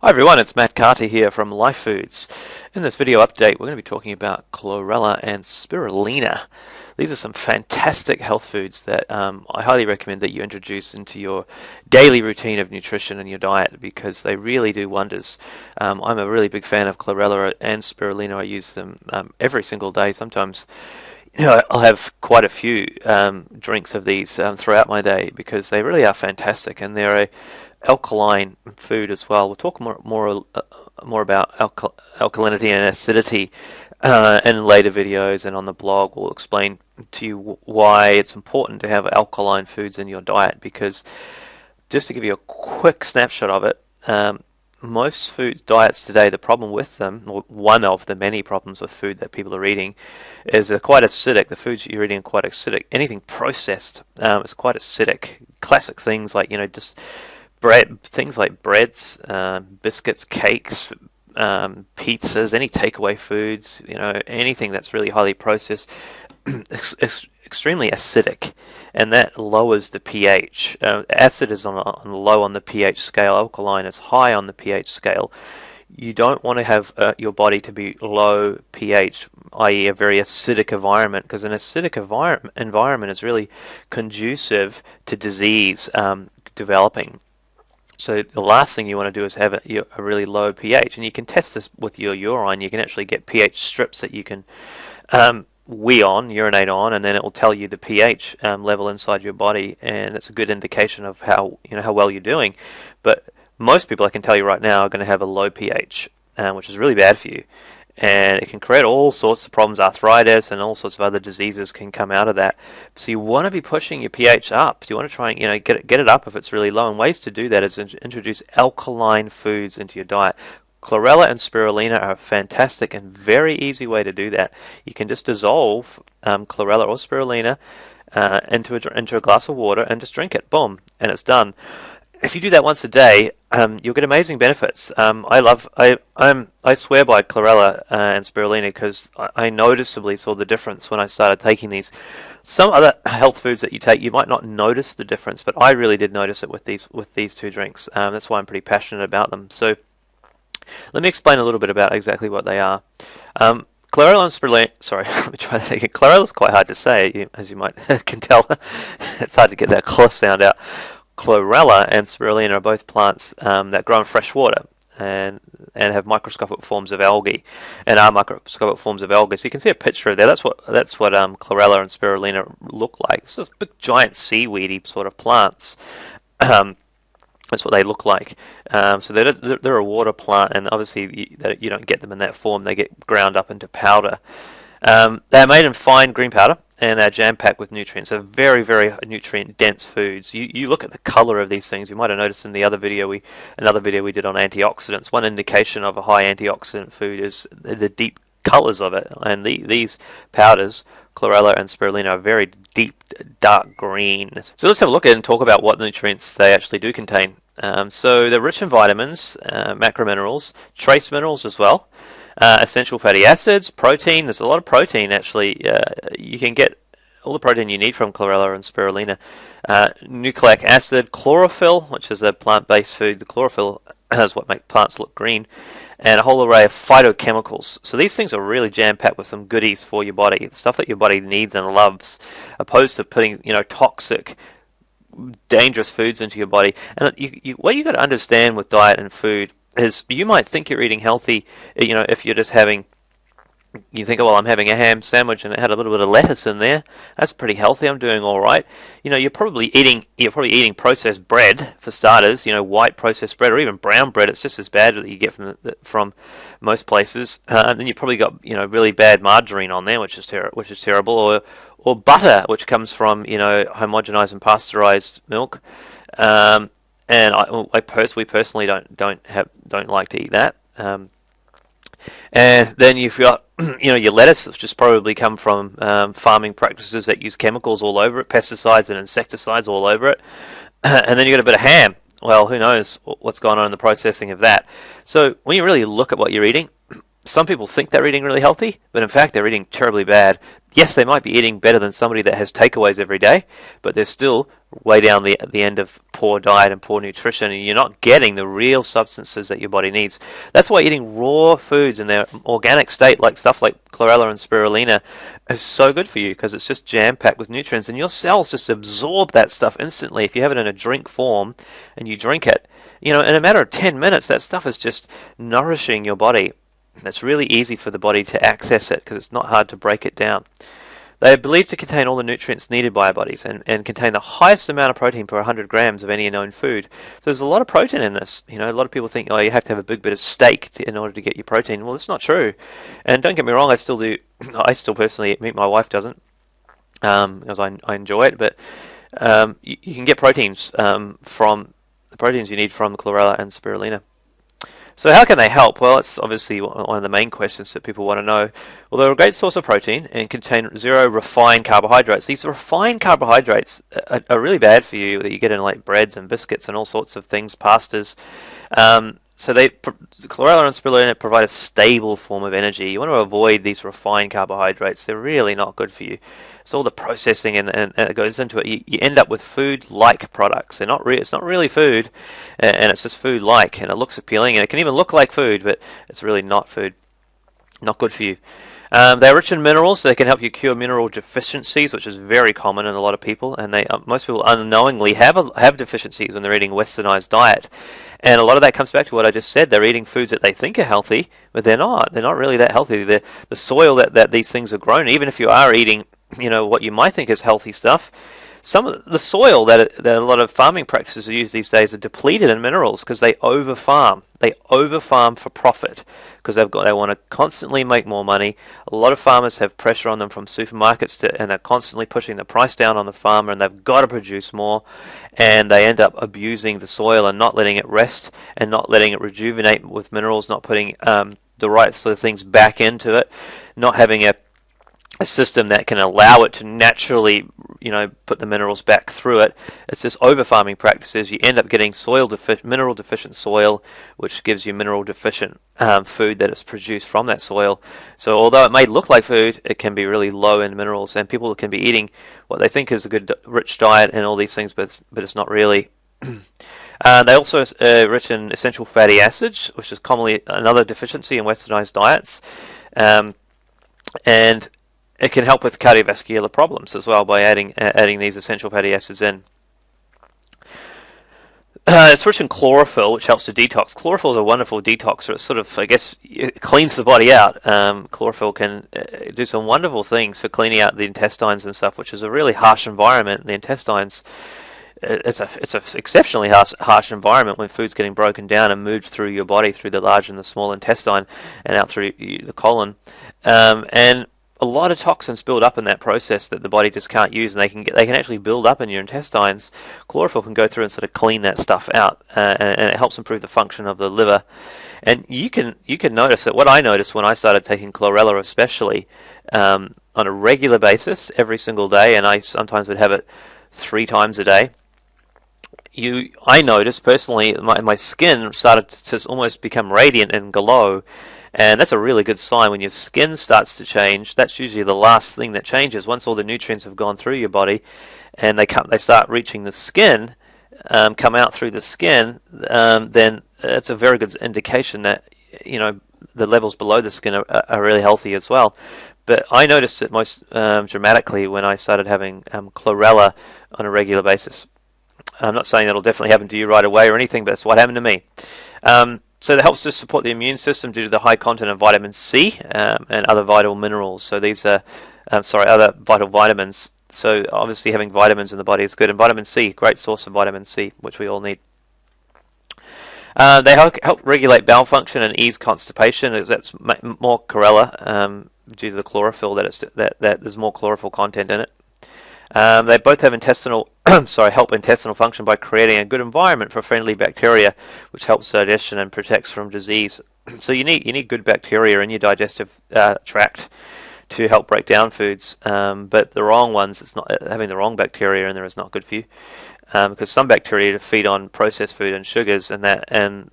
Hi everyone, it's Matt Carter here from Life Foods. In this video update, we're going to be talking about Chlorella and Spirulina. These are some fantastic health foods that I highly recommend that you introduce into your daily routine of nutrition and your diet because they really do wonders. I'm a really big fan of Chlorella and Spirulina. I use them every single day. Sometimes I'll have quite a few drinks of these throughout my day because they really are fantastic, and they're a alkaline food as well. We'll talk more about alkalinity and acidity in later videos, and on the blog we'll explain to you why it's important to have alkaline foods in your diet. Because just to give you a quick snapshot of it, most food diets today, the problem with them, or one of the many problems with food that people are eating, is they're quite acidic. The foods that you're eating are quite acidic. Anything processed is quite acidic. Classic things like just things like breads, biscuits, cakes, pizzas, any takeaway foods, anything that's really highly processed, extremely acidic, and that lowers the pH. Acid is on low on the pH scale. Alkaline is high on the pH scale. You don't want to have your body to be low pH, i.e. a very acidic environment, because an acidic environment is really conducive to disease developing. So the last thing you want to do is have a really low pH, and you can test this with your urine. You can actually get pH strips that you can urinate on, and then it will tell you the pH level inside your body, and it's a good indication of how well you're doing. But most people, I can tell you right now, are going to have a low pH, which is really bad for you. And it can create all sorts of problems. Arthritis and all sorts of other diseases can come out of that. So you want to be pushing your pH up. You want to try and get it up if it's really low. And ways to do that is introduce alkaline foods into your diet. Chlorella and Spirulina are a fantastic and very easy way to do that. You can just dissolve Chlorella or Spirulina into a glass of water and just drink it. Boom, and it's done. If you do that once a day, you'll get amazing benefits. I swear by Chlorella and Spirulina because I noticeably saw the difference when I started taking these. Some other health foods that you take, you might not notice the difference, but I really did notice it with these two drinks. That's why I'm pretty passionate about them. So let me explain a little bit about exactly what they are. Chlorella and Spirulina. Sorry, let me try that again. Chlorella is quite hard to say, as you might can tell. It's hard to get that close sound out. Chlorella and Spirulina are both plants that grow in fresh water and have microscopic forms of algae, and are microscopic forms of algae. So you can see a picture of there. That's what Chlorella and Spirulina look like. It's just big, giant seaweedy sort of plants. That's what they look like. So they're a water plant, and obviously you don't get them in that form. They get ground up into powder. They're made in fine green powder, and they're jam-packed with nutrients. They're very, very nutrient-dense foods. You look at the color of these things. You might have noticed in the other video we did on antioxidants. One indication of a high antioxidant food is the deep colors of it. And these powders, Chlorella and Spirulina, are very deep, dark green. So let's have a look at it and talk about what nutrients they actually do contain. So they're rich in vitamins, macrominerals, trace minerals as well. Essential fatty acids, protein. There's a lot of protein actually. You can get all the protein you need from Chlorella and Spirulina. Nucleic acid, chlorophyll, which is a plant-based food. The chlorophyll is what makes plants look green, and a whole array of phytochemicals. So these things are really jam-packed with some goodies for your body, stuff that your body needs and loves, opposed to putting toxic, dangerous foods into your body. And what you got to understand with diet and food is you might think you're eating healthy, if you're just having, you think, well, I'm having a ham sandwich and it had a little bit of lettuce in there. That's pretty healthy. I'm doing all right. You're probably eating processed bread for starters. White processed bread or even brown bread. It's just as bad that you get from most places. And then you probably got really bad margarine on there, which is terrible, or butter, which comes from homogenized and pasteurized milk. And we personally don't like to eat that. And then you've got your lettuce, which has probably come from farming practices that use chemicals all over it, pesticides and insecticides all over it. And then you got a bit of ham. Well, who knows what's going on in the processing of that. So when you really look at what you're eating, some people think they're eating really healthy, but in fact they're eating terribly bad. Yes, they might be eating better than somebody that has takeaways every day, but they're still way down the end of poor diet and poor nutrition, and you're not getting the real substances that your body needs. That's why eating raw foods in their organic state, like stuff like Chlorella and Spirulina, is so good for you, because it's just jam-packed with nutrients, and your cells just absorb that stuff instantly. If you have it in a drink form and you drink it, in a matter of 10 minutes, that stuff is just nourishing your body. It's really easy for the body to access it because it's not hard to break it down. They are believed to contain all the nutrients needed by our bodies and contain the highest amount of protein per 100 grams of any known food. So there's a lot of protein in this. A lot of people think, you have to have a big bit of steak in order to get your protein. Well, it's not true. And don't get me wrong, I still do. I still personally eat meat. My wife doesn't, because I enjoy it. But you can get proteins from the proteins you need from the Chlorella and Spirulina. So how can they help? Well, it's obviously one of the main questions that people want to know. Well, they're a great source of protein and contain 0 refined carbohydrates. These refined carbohydrates are really bad for you, that you get in like breads and biscuits and all sorts of things, pastas. So Chlorella and Spirulina provide a stable form of energy. You want to avoid these refined carbohydrates. They're really not good for you. It's all the processing and it goes into it. You end up with food-like products. It's not really food, and it's just food-like, and it looks appealing, and it can even look like food, but it's really not food. Not good for you. They're rich in minerals, so they can help you cure mineral deficiencies, which is very common in a lot of people, and most people unknowingly have deficiencies when they're eating a westernized diet. And a lot of that comes back to what I just said. They're eating foods that they think are healthy, but they're not. They're not really that healthy. The soil that these things are grown, even if you are eating, what you might think is healthy stuff, some of the soil that a lot of farming practices use these days are depleted in minerals because they over-farm. They over-farm for profit because they want to constantly make more money. A lot of farmers have pressure on them from supermarkets and they're constantly pushing the price down on the farmer, and they've got to produce more, and they end up abusing the soil and not letting it rest and not letting it rejuvenate with minerals, not putting the right sort of things back into it, not having a system that can allow it to naturally, put the minerals back through it. It's just over-farming practices. You end up getting mineral deficient soil, which gives you mineral deficient food that is produced from that soil. So although it may look like food, it can be really low in minerals, and people can be eating what they think is a good rich diet and all these things, but it's not really. They also are rich in essential fatty acids, which is commonly another deficiency in westernized diets. And it can help with cardiovascular problems as well by adding these essential fatty acids in. It's rich in chlorophyll, which helps to detox. Chlorophyll is a wonderful detoxer. It sort of, it cleans the body out. Chlorophyll can do some wonderful things for cleaning out the intestines and stuff, which is a really harsh environment. The intestines, it's an exceptionally harsh environment when food's getting broken down and moved through your body, through the large and the small intestine, and out through the colon. And a lot of toxins build up in that process that the body just can't use, and they can actually build up in your intestines. Chlorophyll can go through and sort of clean that stuff out, and it helps improve the function of the liver. And you can notice that what I noticed when I started taking chlorella, especially on a regular basis, every single day, and I sometimes would have it 3 times a day. I noticed personally my skin started to almost become radiant and glow. And that's a really good sign. When your skin starts to change, that's usually the last thing that changes. Once all the nutrients have gone through your body and they start reaching the skin, come out through the skin, then it's a very good indication that the levels below the skin are really healthy as well. But I noticed it most dramatically when I started having chlorella on a regular basis. I'm not saying that'll definitely happen to you right away or anything, but that's what happened to me. So that helps to support the immune system due to the high content of vitamin C and other vital minerals. So these are, other vital vitamins. So obviously having vitamins in the body is good. And vitamin C, great source of vitamin C, which we all need. They help regulate bowel function and ease constipation. That's more chlorella due to the chlorophyll that there's more chlorophyll content in it. They both have help intestinal function by creating a good environment for friendly bacteria, which helps digestion and protects from disease. So you need good bacteria in your digestive tract to help break down foods. But the wrong ones, it's not having the wrong bacteria in there is not good for you. Because some bacteria feed on processed food and sugars, and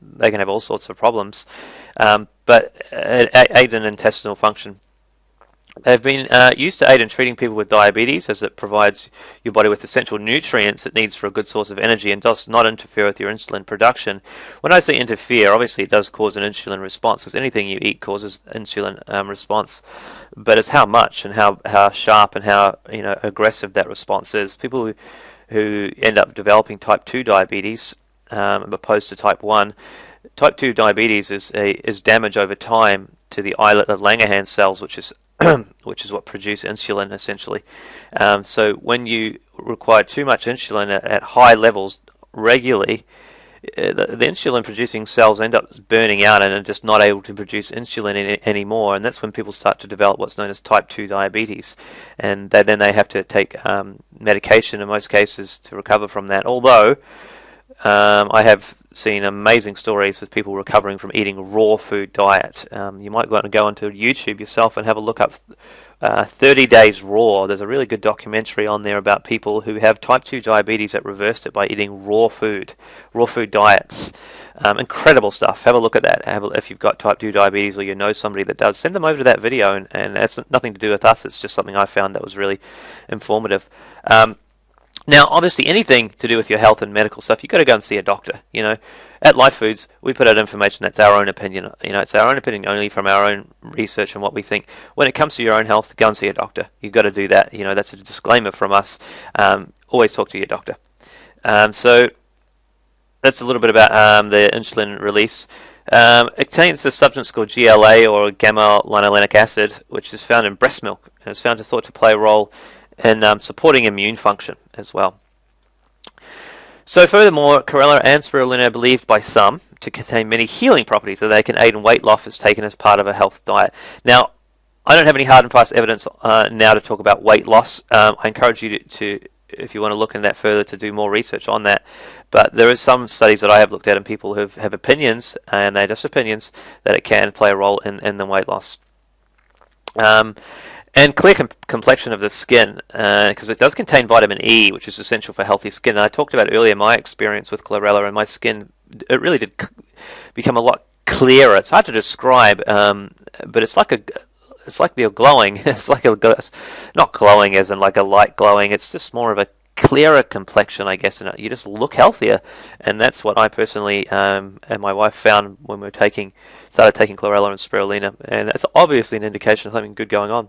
they can have all sorts of problems. But but it aids in intestinal function. They've been used to aid in treating people with diabetes, as it provides your body with essential nutrients it needs for a good source of energy and does not interfere with your insulin production. When I say interfere, obviously it does cause an insulin response, because anything you eat causes insulin response, but it's how much and how sharp and how aggressive that response is. People who end up developing type 2 diabetes opposed to type 1. Type 2 diabetes is damage over time to the islet of Langerhans cells, which is what produce insulin essentially. So when you require too much insulin at high levels regularly, the insulin producing cells end up burning out and are just not able to produce insulin anymore, and that's when people start to develop what's known as type 2 diabetes, and then they have to take medication in most cases to recover from that. Although I have seen amazing stories with people recovering from eating raw food diet. You might go onto YouTube yourself and have a look up 30 Days Raw. There's a really good documentary on there about people who have type 2 diabetes that reversed it by eating raw food diets. Incredible stuff. Have a look at that. If you've got type 2 diabetes or you know somebody that does, send them over to that video, and that's nothing to do with us. It's just something I found that was really informative. Now, obviously, anything to do with your health and medical stuff, you've got to go and see a doctor. At Life Foods, we put out information that's our own opinion. It's our own opinion only from our own research and what we think. When it comes to your own health, go and see a doctor. You've got to do that. That's a disclaimer from us. Always talk to your doctor. So that's a little bit about the insulin release. It contains a substance called GLA, or gamma-linolenic acid, which is found in breast milk and is thought to play a role in supporting immune function as well. So furthermore, Chlorella and Spirulina are believed by some to contain many healing properties, so they can aid in weight loss if taken as part of a health diet. Now, I don't have any hard and fast evidence now to talk about weight loss. I encourage you to, if you want to look into that further, to do more research on that. But there are some studies that I have looked at, and people who have opinions, and they're just opinions, that it can play a role in the weight loss. And clear complexion of the skin, because it does contain vitamin E, which is essential for healthy skin. And I talked about earlier my experience with Chlorella, and my skin, it really did become a lot clearer. It's hard to describe, but it's like they're glowing. It's not glowing as in like a light glowing. It's just more of a clearer complexion, I guess, and you just look healthier. And that's what I personally and my wife found when we started taking Chlorella and Spirulina, and that's obviously an indication of something good going on.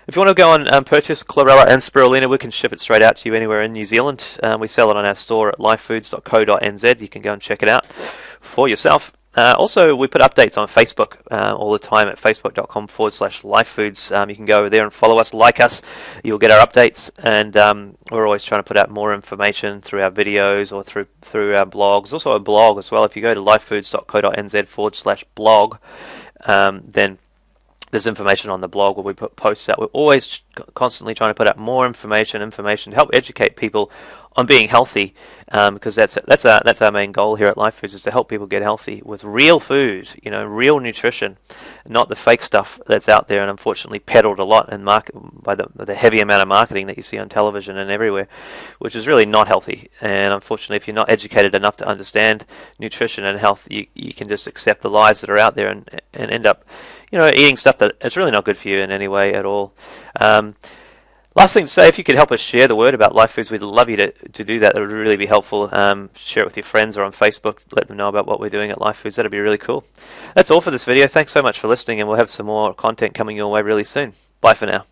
If you want to go and purchase Chlorella and Spirulina, we can ship it straight out to you anywhere in New Zealand. We sell it on our store at lifefoods.co.nz. You can go and check it out for yourself. Also, we put updates on Facebook all the time at facebook.com/lifefoods. You can go over there and follow us, like us. You'll get our updates, and we're always trying to put out more information through our videos or through our blogs. Also a blog as well. If you go to lifefoods.co.nz/blog, then there's information on the blog where we put posts out. We're always constantly trying to put out more information to help educate people on being healthy, because that's our main goal here at Life Foods, is to help people get healthy with real food, real nutrition, not the fake stuff that's out there and unfortunately peddled a lot and by the heavy amount of marketing that you see on television and everywhere, which is really not healthy. And unfortunately, if you're not educated enough to understand nutrition and health, you can just accept the lies that are out there and end up eating stuff that is really not good for you in any way at all. Last thing to say, if you could help us share the word about Life Foods, we'd love you to do that. That would really be helpful. Share it with your friends or on Facebook. Let them know about what we're doing at Life Foods. That'd be really cool. That's all for this video. Thanks so much for listening, and we'll have some more content coming your way really soon. Bye for now.